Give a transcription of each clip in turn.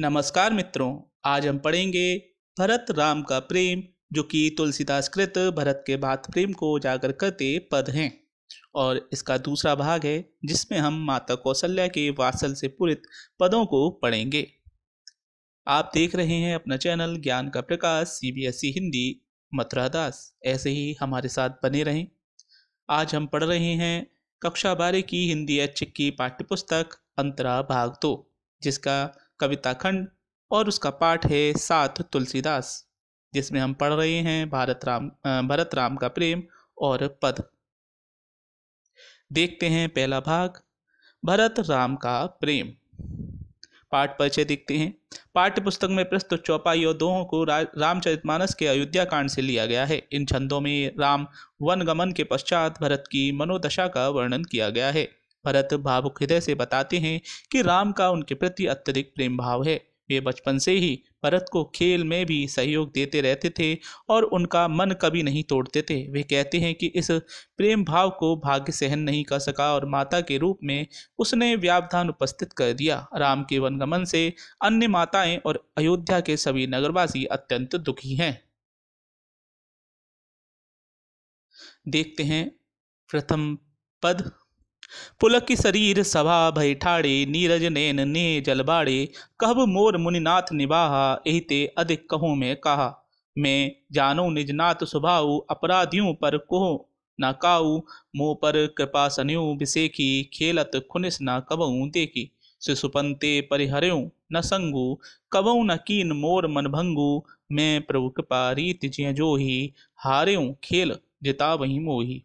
नमस्कार मित्रों। आज हम पढ़ेंगे भरत राम का प्रेम, जो कि तुलसीदास कृत भरत के भात प्रेम को उजागर करते पद हैं। और इसका दूसरा भाग है जिसमें हम माता कौशल्या के वात्सल से पूरित पदों को पढ़ेंगे। आप देख रहे हैं अपना चैनल ज्ञान का प्रकाश CBSE हिंदी मथुरा दास। ऐसे ही हमारे साथ बने रहें। आज हम पढ़ रहे हैं कक्षा 12 की हिंदी ऐच्छिक की पाठ्यपुस्तक अंतरा भाग 2, जिसका कविता खंड और उसका पाठ है साथ तुलसीदास, जिसमें हम पढ़ रहे हैं भरत राम का प्रेम और पद। देखते हैं पहला भाग, भरत राम का प्रेम। पाठ परिचय देखते हैं। पाठ्य पुस्तक में प्रस्तुत चौपाई और दोहों को रामचरितमानस के अयोध्या कांड से लिया गया है। इन छंदों में राम वनगमन के पश्चात भरत की मनोदशा का वर्णन किया गया है। भरत भावुक हृदय से बताते हैं कि राम का उनके प्रति अत्यधिक प्रेम भाव है। वे बचपन से ही भरत को खेल में भी सहयोग देते रहते थे और उनका मन कभी नहीं तोड़ते थे। वे कहते हैं कि इस प्रेम भाव को भाग्य सहन नहीं कर सका और माता के रूप में उसने व्यवधान उपस्थित कर दिया। राम के वनगमन से अन्य माताएं और अयोध्या के सभी नगरवासी अत्यंत दुखी हैं। देखते हैं प्रथम पद। पुलक की शरीर सभा भय ठाड़े, नीरज नैन ने जलबाड़े, कहब मोर मुनिनाथ निवाहा, एहिते अधिक कहूँ मैं कहा। मैं जानो निज नाथ स्वभाव, अपराधियों पर कोह न काऊ, मोह पर कृपा सन्यो बिसेखी, खेलत खुनिस न कबहू देखी। शिशुपंते परिहर्यो न संगु, कबहू न कीन मोर मन भंगु, मैं प्रभु कृपा रीति ज्यों जोही, हार्यों खेल जिता वही मोही।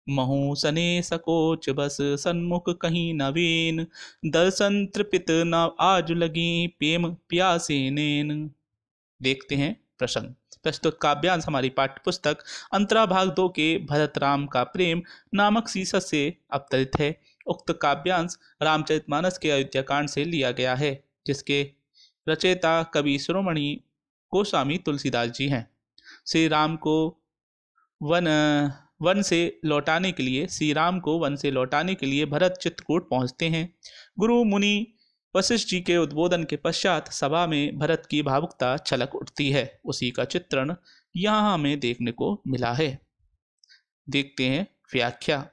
महु सने सकोच बस सन्मुख कहीं नवीन, दर्शन तृपित न आज लगी, प्रेम प्यासे नैन। देखते हैं प्रसंग। प्रस्तुत काव्यांश हमारी पाठ्य पुस्तक अंतरा भाग 2 के भरत राम का प्रेम नामक शीर्षक से अवतरित है। उक्त काव्यांश रामचरितमानस के अयोध्या कांड से लिया गया है, जिसके रचयिता कवि शिरोमणि गोस्वामी तुलसीदास जी हैं। श्री राम को वन से लौटाने के लिए भरत चित्रकूट पहुंचते हैं। गुरु मुनि वशिष्ठ जी के उद्बोधन के पश्चात सभा में भरत की भावुकता छलक उठती है। उसी का चित्रण यहाँ हमें देखने को मिला है। देखते हैं व्याख्या।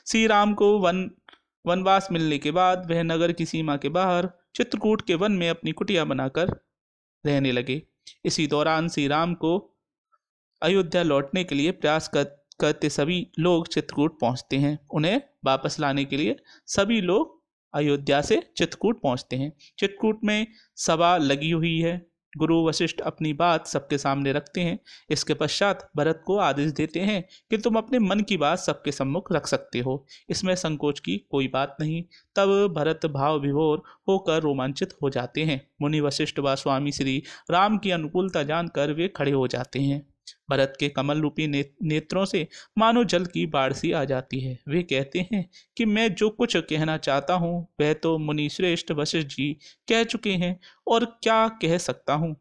श्री राम को वनवास मिलने के बाद वह नगर की सीमा के बाहर चित्रकूट के वन में अपनी कुटिया बनाकर रहने लगे। इसी दौरान श्री राम को अयोध्या लौटने के लिए प्रयास करते सभी लोग चित्रकूट पहुंचते हैं। उन्हें वापस लाने के लिए सभी लोग अयोध्या से चित्रकूट पहुंचते हैं। चित्रकूट में सभा लगी हुई है। गुरु वशिष्ठ अपनी बात सबके सामने रखते हैं। इसके पश्चात भरत को आदेश देते हैं कि तुम अपने मन की बात सबके सम्मुख रख सकते हो, इसमें संकोच की कोई बात नहीं। तब भरत भाव विभोर होकर रोमांचित हो जाते हैं। मुनि वशिष्ठ व स्वामी श्री राम की अनुकूलता जानकर वे खड़े हो जाते हैं। भरत के कमल रूपी नेत्रों से मानो जल की बाढ़ सी आ जाती है। वे कहते हैं कि मैं जो कुछ कहना चाहता हूँ वह तो मुनि श्रेष्ठ वशिष्ठ जी कह चुके हैं, और क्या कह सकता हूँ।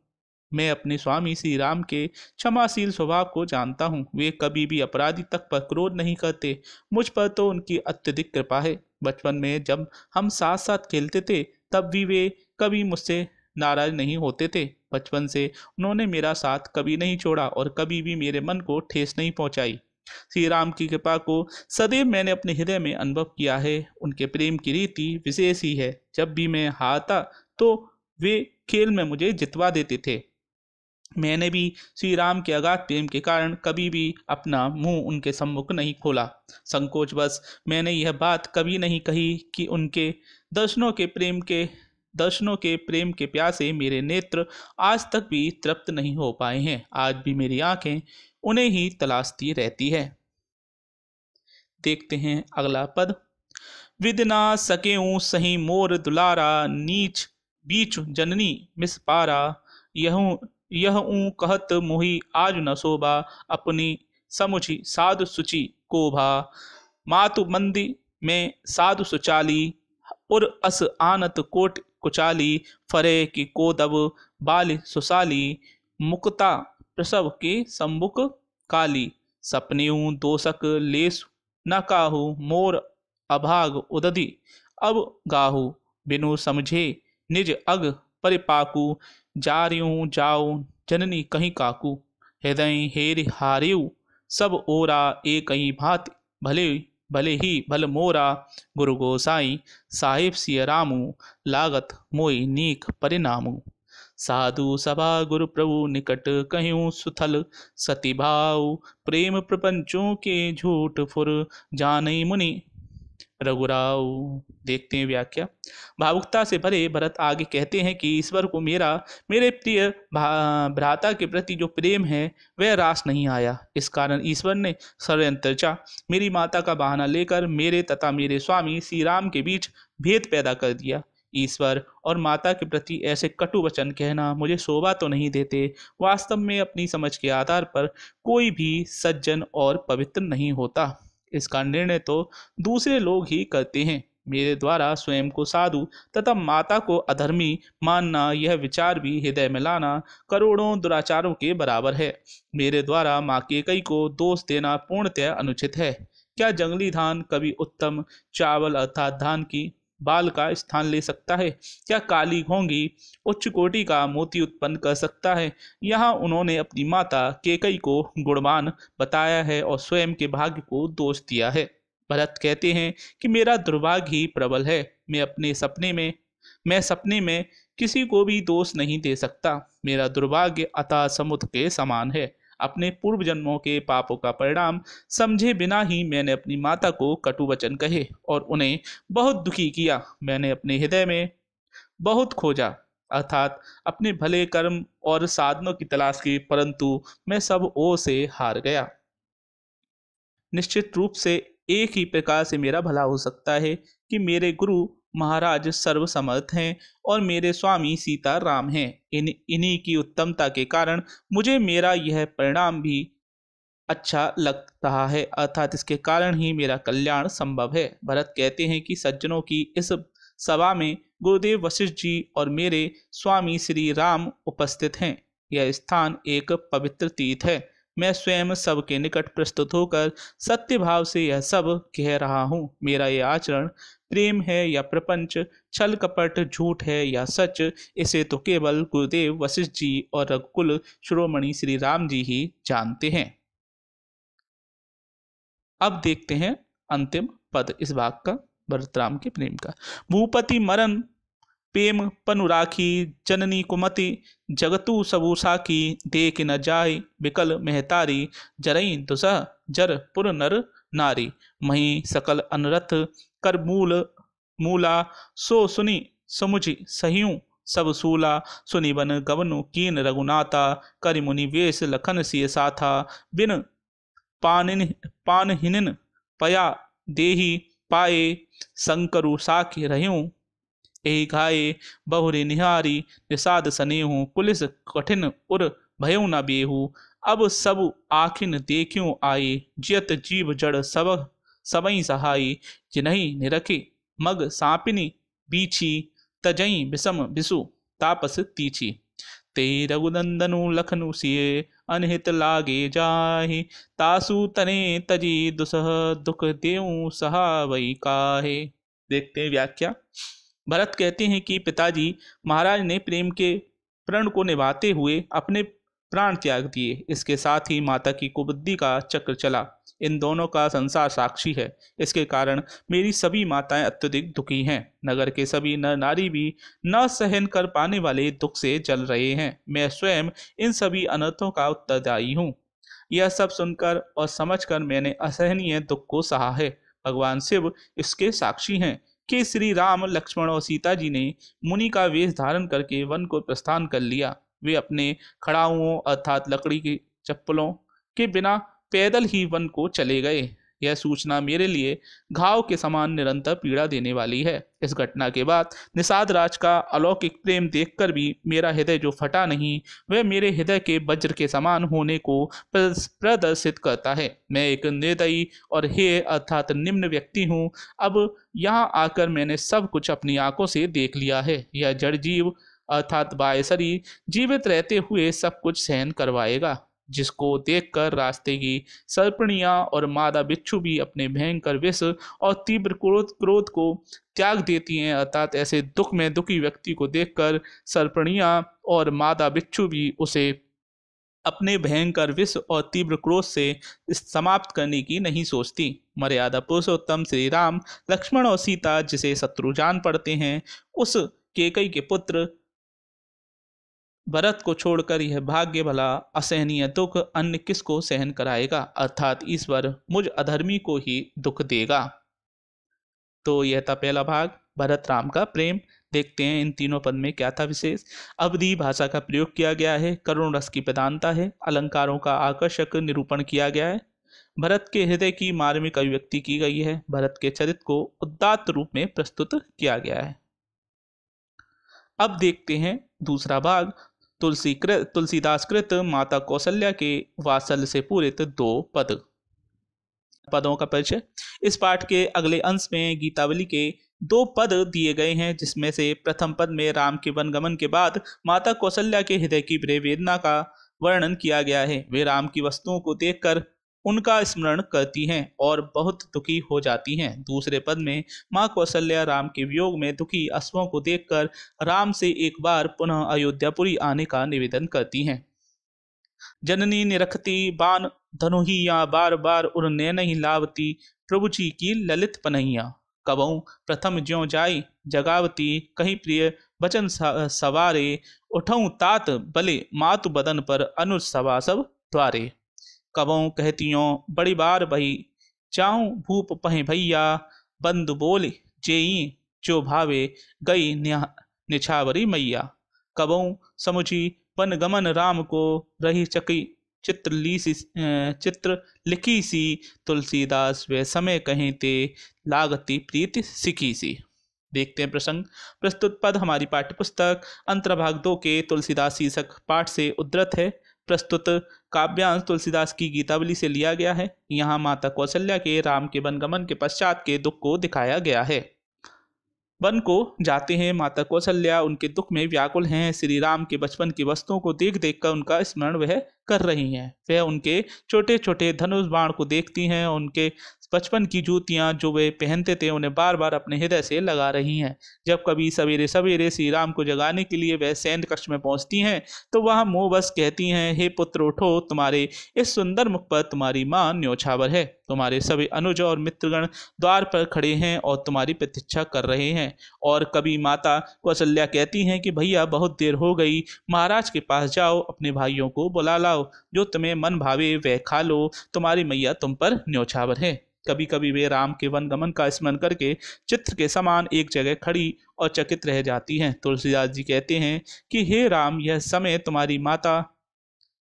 मैं अपने स्वामी श्री राम के क्षमाशील स्वभाव को जानता हूँ। वे कभी भी अपराधी तक पर क्रोध नहीं करते। मुझ पर तो उनकी अत्यधिक कृपा है। बचपन में जब हम साथ साथ खेलते थे तब भी वे कभी मुझसे नाराज नहीं होते थे। बचपन से उन्होंने मेरा साथ कभी नहीं छोड़ा और कभी भी मेरे मन को ठेस नहीं पहुंचाई। श्री राम की कृपा को सदैव मैंने अपने हृदय में अनुभव किया है। उनके प्रेम की रीति विशेष ही है। जब भी मैं हारता तो वे खेल में मुझे जितवा देते थे। मैंने भी श्री राम के अगाध प्रेम के कारण कभी भी अपना मुंह उनके सम्मुख नहीं खोला। संकोचवश मैंने यह बात कभी नहीं कही कि उनके दर्शनों के प्रेम के प्यासे मेरे नेत्र आज तक भी तृप्त नहीं हो पाए हैं। आज भी मेरी आंखें उन्हें ही तलाशती रहती है। देखते हैं अगला पद। विदना सकेऊं सही मोर दुलारा, नीच बीच जननी मिस पारा, यह कहत मोहि आज न शोभा, अपनी समुझी साधु सुचि कोभा, मातु मंदी में साधु सुचाली, उर अस आनत कोट कुचाली, फरे की कोदब बाल सुसाली, मुक्ता प्रसव के सम्मुख काली, सपनेऊ दोषक लेस न काहू, मोर अभाग उदधि अब गाहू, बिनु समझे निज अग परिपाकु जार्यूं जाओ जननी कहीं काकू हृदय हेर हार्यू सब ओरा एक ही भांति भले भले ही भल मोरा गुरु गोसाई साहिब सिय रामू लागत मोई नीक परिणामू साधु सभा गुरु प्रभु निकट कह्यूं सुथल सती भाव प्रेम प्रपंचों के झूठ फुर जानई मुनि रघुराव। देखते हैं व्याख्या। भावुकता से भरे भरत आगे कहते हैं कि ईश्वर को मेरे प्रिय भ्राता के प्रति जो प्रेम है वह रास नहीं आया। इस कारण ईश्वर ने षड्यंत्रचा मेरी माता का बहाना लेकर मेरे तथा मेरे स्वामी श्री राम के बीच भेद पैदा कर दिया। ईश्वर और माता के प्रति ऐसे कटु वचन कहना मुझे शोभा तो नहीं देते। वास्तव में अपनी समझ के आधार पर कोई भी सज्जन और पवित्र नहीं होता। इसका निर्णय तो दूसरे लोग ही करते हैं। मेरे द्वारा स्वयं को साधु तथा माता को अधर्मी मानना, यह विचार भी हृदय में लाना करोड़ों दुराचारों के बराबर है। मेरे द्वारा माँ केकई को दोष देना पूर्णतः अनुचित है। क्या जंगली धान कभी उत्तम चावल अर्थात धान की बाल का स्थान ले सकता है? क्या काली घोंगी उच्च कोटि का मोती उत्पन्न कर सकता है? यहाँ उन्होंने अपनी माता केकई को गुणवान बताया है और स्वयं के भाग्य को दोष दिया है। भरत कहते हैं कि मेरा दुर्भाग्य ही प्रबल है। मैं सपने में किसी को भी दोष नहीं दे सकता। मेरा दुर्भाग्य अथाह समुद्र के समान है। अपने पूर्व जन्मों के पापों का परिणाम समझे बिना ही मैंने अपनी माता को कटु वचन कहे और उन्हें बहुत दुखी किया। मैंने अपने हृदय में बहुत खोजा अर्थात अपने भले कर्म और साधनों की तलाश की, परंतु मैं सब ओर से हार गया। निश्चित रूप से एक ही प्रकार से मेरा भला हो सकता है कि मेरे गुरु महाराज सर्वसमर्थ हैं और मेरे स्वामी सीता राम हैं। इन्हीं की उत्तमता के कारण मुझे मेरा यह परिणाम भी अच्छा लग रहा है, अर्थात इसके कारण ही मेरा कल्याण संभव है। भरत कहते हैं कि सज्जनों की इस सभा में गुरुदेव वशिष्ठ जी और मेरे स्वामी श्री राम उपस्थित हैं। यह स्थान एक पवित्र तीर्थ है। मैं स्वयं सबके निकट प्रस्तुत होकर सत्य भाव से यह सब कह रहा हूँ। मेरा यह आचरण प्रेम है या प्रपंच, छल कपट, झूठ है या सच, इसे तो केवल गुरुदेव वशिष्ठ जी और रघुकुल शिरोमणि श्री राम जी ही जानते हैं। अब देखते हैं अंतिम पद इस भाग का, भरत राम के प्रेम का। भूपति मरन प्रेम पनु राखी, जननी कुमति जगतु सबु साखी, देख न जाय बिकल महतारी, जरई दुसह जर पुर नर नारी, मही सकल अनरथ कर मूला, सो सुनी समुझ सहियूं सब सूला, सुनि बन गवनु कीन रघुनाथा, करि मुनि वेश लखन सिय साथा, बिन पानहिन पया देही पाए, शंकरु साखी रह्यूं एहि घाये, बहुरे निहारी निषाद सनेहू, पुलिस कठिन उर भयउ न बेहू, अब सब आखिन देखियों आए, जियत जीव जड़ सब सबई सहाई, जिन्हि निरखी मग सांपिनी बीछी, तजई विषम विसु तापस तीछी, ते रघुनंदनु लखनु सिए, अनहित लागे जाहि, तासु तने तजी दुसह, दुख देऊ सहावई काहे। देखते हैं व्याख्या। भरत कहते हैं कि पिताजी महाराज ने प्रेम के प्रण को निभाते हुए अपने प्राण त्याग दिए। इसके साथ ही माता की कुबुद्धि का चक्र चला। इन दोनों का संसार साक्षी है। इसके कारण मेरी सभी माताएं अत्यधिक दुखी हैं। नगर के सभी नर नारी भी न सहन कर पाने वाले दुख से जल रहे हैं। मैं स्वयं इन सभी अनर्थों का उत्तरदायी हूँ। यह सब सुनकर और समझकर मैंने असहनीय दुख को सहा है। भगवान शिव इसके साक्षी हैं कि श्री राम, लक्ष्मण और सीता जी ने मुनि का वेश धारण करके वन को प्रस्थान कर लिया। वे अपने खड़ाऊओं अर्थात लकड़ी की चप्पलों के बिना पैदल ही वन को चले गए। यह सूचना मेरे लिए घाव के समान निरंतर पीड़ा देने वाली है। इस घटना के बाद निषाद राज का अलौकिक प्रेम देखकर भी मेरा हृदय जो फटा नहीं, वह मेरे हृदय के वज्र के समान होने को प्रदर्शित करता है। मैं एक निर्दयी और हेय अर्थात निम्न व्यक्ति हूँ। अब यहाँ आकर मैंने सब कुछ अपनी आंखों से देख लिया है। यह जड़ जीव अर्थात बाह्य शरीर जीवित रहते हुए सब कुछ सहन करवाएगा। जिसको देखकर रास्ते की सर्पणियां और मादा बिच्छू भी अपने भयंकर विष और तीव्र क्रोध को त्याग देती हैं। अर्थात ऐसे दुख में दुखी व्यक्ति को देखकर सर्पणियां और मादा बिच्छू भी उसे अपने भयंकर विष और तीव्र क्रोध से समाप्त करने की नहीं सोचती। मर्यादा पुरुषोत्तम श्री राम, लक्ष्मण और सीता जिसे शत्रु जान पड़ते हैं, उस केकई के पुत्र भरत को छोड़कर यह भाग्य भला असहनीय दुख अन्य किसको सहन कराएगा। अर्थात ईश्वर मुझ अधर्मी को ही दुख देगा। तो यह था पहला भाग, भरत राम का प्रेम। देखते हैं इन तीनों पद में क्या था विशेष। अवधि भाषा का प्रयोग किया गया है, करुण रस की प्रधानता है, अलंकारों का आकर्षक निरूपण किया गया है, भरत के हृदय की मार्मिक अभिव्यक्ति की गई है, भरत के चरित्र को उदात्त रूप में प्रस्तुत किया गया है। अब देखते हैं दूसरा भाग, तुलसीदास कृत माता कौशल्या के वात्सल्य से पूरित 2 पदों का परिचय। इस पाठ के अगले अंश में गीतावली के 2 पद दिए गए हैं, जिसमें से प्रथम पद में राम के वनगमन के बाद माता कौशल्या के हृदय की वेदना का वर्णन किया गया है। वे राम की वस्तुओं को देखकर उनका स्मरण करती हैं और बहुत दुखी हो जाती हैं। दूसरे पद में माँ कौशल्या राम के वियोग में दुखी अश्वों को देखकर राम से एक बार पुनः अयोध्यापुरी आने का निवेदन करती हैं। जननी निरखती बान धनुहिया, बार बार उर नहीं लावती, प्रभु जी की ललित पनहिया, कबहू प्रथम ज्यों जाई जगावती, कहीं प्रिय वचन सवारे, उठऊं तात बले मातु बदन पर अनुज सभा सब द्वारे, कबहू कहतियों बड़ी बार बही, चाहूं भूप पहे भैया, बंधु बोले जेई जो भावे, गई निछावरी मैया, कबहू समुझी वन गमन राम को, रही चकी चित्र लिखी सी, तुलसीदास वे समय कहीं ते, लागती प्रीति सिखी सी। देखते हैं प्रसंग। प्रस्तुत पद हमारी पाठ्यपुस्तक अंतर्भाग 2 के तुलसीदास शीर्षक पाठ से उद्धृत है। प्रस्तुत काव्यांश तुलसीदास की गीतावली से लिया गया है। यहाँ माता कौशल्या के राम के वनगमन के पश्चात के दुख को दिखाया गया है। वन को जाते हैं माता कौशल्या, उनके दुख में व्याकुल हैं। श्री राम के बचपन की वस्तुओं को देख देख कर उनका स्मरण वह कर रही हैं। वह उनके छोटे छोटे धनुष बाण को देखती हैं, उनके बचपन की जूतियां जो वे पहनते थे उन्हें बार बार अपने हृदय से लगा रही हैं। जब कभी सवेरे सवेरे श्री राम को जगाने के लिए वह सैन्य कक्ष में पहुंचती हैं तो वह मुँह बस कहती हैं, हे पुत्र उठो, तुम्हारे इस सुंदर मुख पर तुम्हारी माँ न्योछावर है। तुम्हारे सभी अनुज और मित्रगण द्वार पर खड़े हैं और तुम्हारी प्रतीक्षा कर रहे हैं। और कभी माता कौशल्या कहती हैं कि भैया बहुत देर हो गई, महाराज के पास जाओ, अपने भाइयों को बुला लाओ, जो तुम्हें मन भावे वह खा लो, तुम्हारी मैया तुम पर न्योछावर है। कभी कभी वे राम के वनगमन का स्मरण करके चित्र के समान एक जगह खड़ी और चकित रह जाती हैं। तुलसीदास जी कहते हैं कि हे राम, यह समय तुम्हारी माता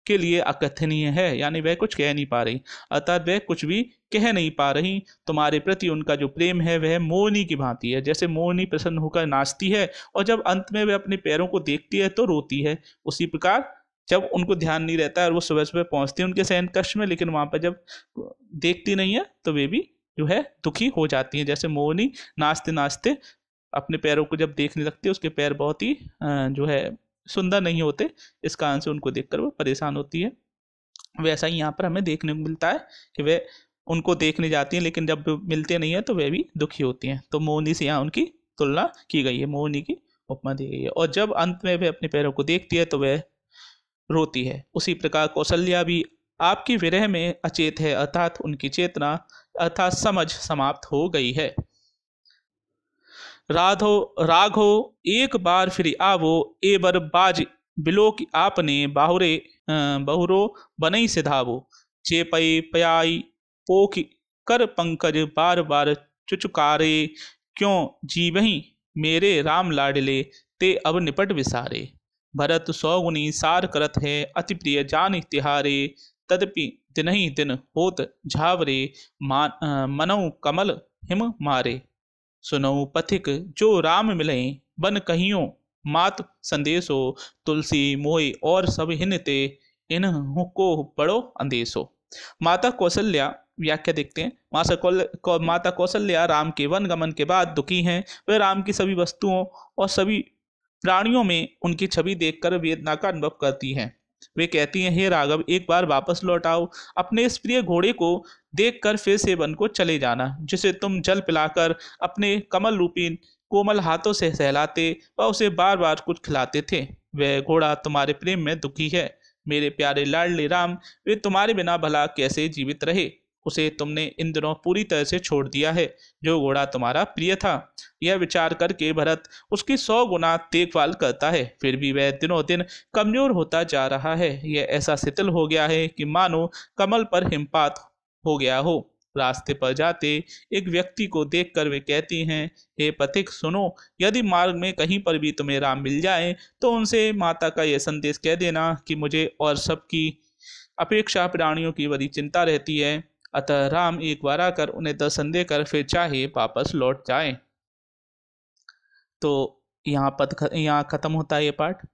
के लिए अकथनीय है, यानी वह कुछ कह नहीं पा रही, अर्थात वह कुछ भी कह नहीं पा रही। तुम्हारे प्रति उनका जो प्रेम है वह मोरनी की भांति है। जैसे मोरनी प्रसन्न होकर नाचती है और जब अंत में वह अपने पैरों को देखती है तो रोती है, उसी प्रकार जब उनको ध्यान नहीं रहता है और वो सुबह सुबह पहुंचती है उनके शयन कक्ष में, लेकिन वहां पर जब देखती नहीं है तो वे भी जो है दुखी हो जाती है। जैसे मोरनी नाचते नाचते अपने पैरों को जब देखने लगती है, उसके पैर बहुत ही जो है सुंदर नहीं होते, इस कारण से उनको देखकर वो परेशान होती है। वैसा ही यहाँ पर हमें देखने को मिलता है कि वे उनको देखने जाती हैं, लेकिन जब मिलते नहीं है तो वे भी दुखी होती हैं। तो मोरनी से यहाँ उनकी तुलना की गई है, मोरनी की उपमा दी गई है। और जब अंत में वे अपने पैरों को देखती है तो वह रोती है। उसी प्रकार कौशल्या भी आपकी विरह में अचेत है, अर्थात उनकी चेतना अर्थात समझ समाप्त हो गई है। राघो एक बार फिर आवो, ए बर बाज बिलोक आपने बहुरो बनई सिधावो, चेपई पयाई पोख कर पंकज बार बार चुचुकारे, क्यों जीवही मेरे राम लाडले, ते अब निपट विसारे। भरत सौगुनी सार करत है, अति प्रिय जान तिहारे, तदपि दिनहि दिन होत झावरे, मनऊ कमल हिम मारे। सुनऊ पथिक जो राम मिले, बन कहियो मात संदेशो, तुलसी मोय और सब हिनते, इनको बड़ो अंदेशो। माता कौशल्या व्याख्या देखते हैं। माता कौशल्या राम के वन गमन के बाद दुखी हैं। वह राम की सभी वस्तुओं और सभी प्राणियों में उनकी छवि देखकर वेदना का अनुभव करती हैं। वे कहती हैं, हे राघव, एक बार वापस लौट आओ। अपने इस प्रिय घोड़े को देखकर फिर से वन को चले जाना, जिसे तुम जल पिलाकर अपने कमल रूपी कोमल हाथों से सहलाते व उसे बार बार कुछ खिलाते थे। वह घोड़ा तुम्हारे प्रेम में दुखी है। मेरे प्यारे लाडले राम, वे तुम्हारे बिना भला कैसे जीवित रहे। उसे तुमने इन दिनों पूरी तरह से छोड़ दिया है, जो घोड़ा तुम्हारा प्रिय था। यह विचार करके भरत उसकी 100 गुना देखभाल करता है, फिर भी वह दिनों दिन कमजोर होता जा रहा है। यह ऐसा शिथिल हो गया है कि मानो कमल पर हिमपात हो गया हो। रास्ते पर जाते एक व्यक्ति को देखकर वे कहती हैं, हे पथिक सुनो, यदि मार्ग में कहीं पर भी तुम्हें राम मिल जाए तो उनसे माता का यह संदेश कह देना कि मुझे और सबकी अपेक्षा प्राणियों की बड़ी चिंता रहती है। अतः राम एक बार आकर उन्हें दर्शन देकर फिर चाहे वापस लौट जाएं। तो यहाँ खत्म होता है ये पाठ।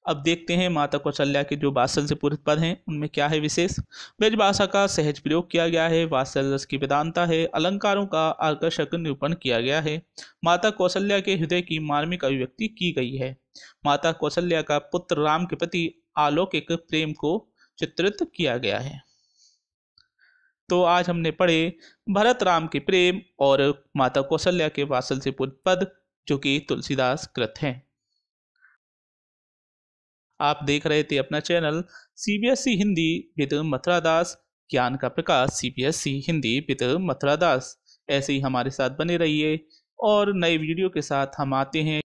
अब देखते हैं माता कौशल्या के जो वात्सल्य से पूरित पद हैं उनमें क्या है विशेष। ब्रज भाषा का सहज प्रयोग किया गया है, वात्सल्य रस की वेदांता है, अलंकारों का आकर्षक निरूपण किया गया है। माता कौशल्या के हृदय की मार्मिक अभिव्यक्ति की गई है। माता कौशल्या का पुत्र राम के प्रति अलौकिक प्रेम को चित्रित किया गया है। तो आज हमने पढ़े भरत राम के प्रेम और माता कौशल्या के वात्सल्य से पूरित पद, जो कि तुलसीदास कृत हैं। आप देख रहे थे अपना channel CBSE Hindi with Mathura Das, ज्ञान का प्रकाश CBSE हिंदी विद मथुरा दास। ऐसे ही हमारे साथ बने रहिए और नए वीडियो के साथ हम आते हैं।